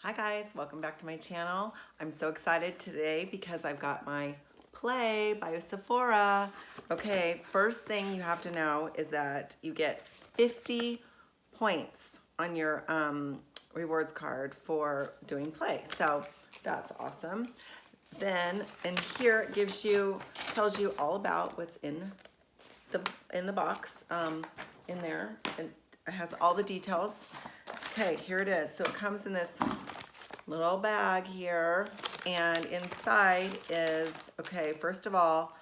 Hi guys, welcome back to my channel. I'm so excited today because I've got my Play by Sephora. Okay, first thing you have to know is that you get 50 points on your rewards card for doing Play. So that's awesome. Then in here it tells you all about what's in the box in there, and it has all the details. Okay, here it is. So it comes in this little bag here, and inside is, okay, first of all,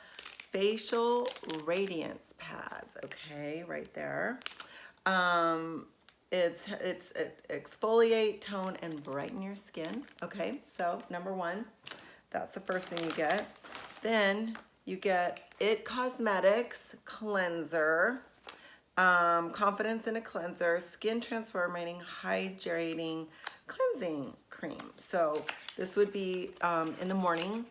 facial radiance pads. Okay, right there. It's exfoliate, tone, and brighten your skin. Okay, so number one, that's the first thing you get. Then you get It Cosmetics cleanser. Confidence in a cleanser, skin transforming, hydrating, cleansing cream. So this would be in the morning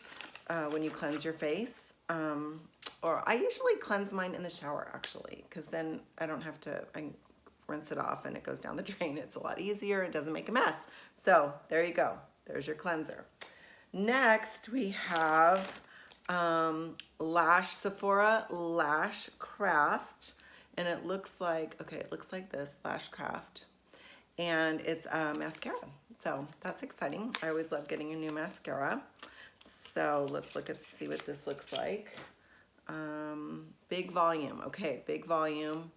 when you cleanse your face. Or I usually cleanse mine in the shower actually, because then I don't have to, I rinse it off and it goes down the drain. It's a lot easier, it doesn't make a mess. So there you go, there's your cleanser. Next we have Sephora Lash Craft. And it looks like, okay, it looks like this, Lash Craft. And it's mascara. So that's exciting. I always love getting a new mascara. So let's see what this looks like. Big volume, okay, big volume.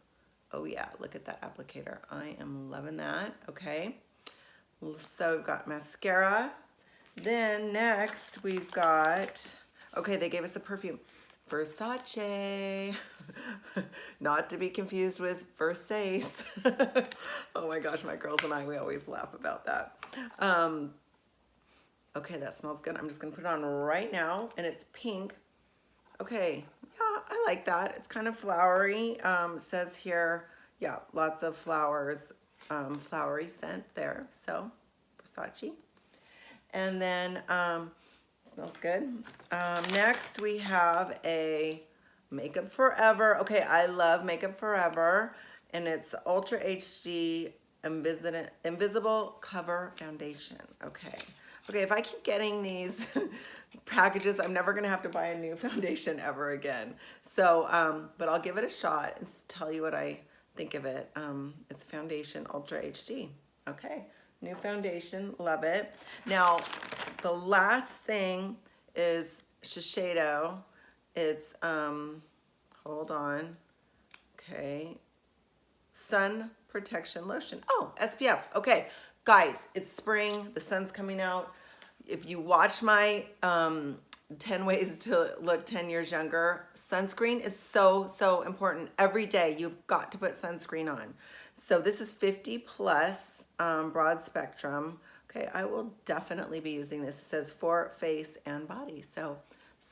Oh yeah, look at that applicator. I am loving that, okay. So we've got mascara. Then next we've got, okay, they gave us a perfume. Versace, not to be confused with Versace. Oh my gosh, my girls and I, we always laugh about that. Okay, that smells good. I'm just gonna put it on right now, and it's pink. Okay, yeah, I like that. It's kind of flowery. It says here, yeah, lots of flowers, flowery scent there. So, Versace. And then, smells good. Next we have a Makeup Forever. Okay, I love Makeup Forever, and it's Ultra HD Invisible Cover Foundation. Okay, if I keep getting these packages, I'm never gonna have to buy a new foundation ever again. So, but I'll give it a shot and tell you what I think of it. It's Foundation Ultra HD. Okay, new foundation, love it. Now, the last thing is Shiseido. It's, hold on, okay, Sun Protection Lotion. Oh, SPF, okay. Guys, it's spring, the sun's coming out. If you watch my 10 ways to look 10 years younger, sunscreen is so important. Every day you've got to put sunscreen on. So this is 50 plus broad spectrum. Okay, I will definitely be using this. It says for face and body. So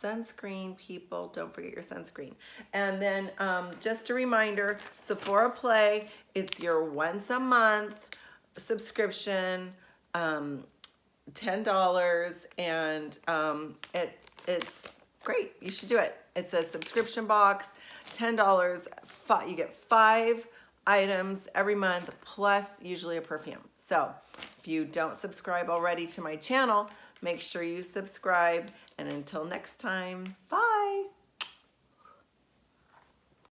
sunscreen, people, don't forget your sunscreen. And then just a reminder, Sephora Play, it's your once a month subscription, $10, and it's great. You should do it. It's a subscription box, $10. You get 5 items every month, plus usually a perfume. So if you don't subscribe already to my channel, make sure you subscribe. And until next time, bye.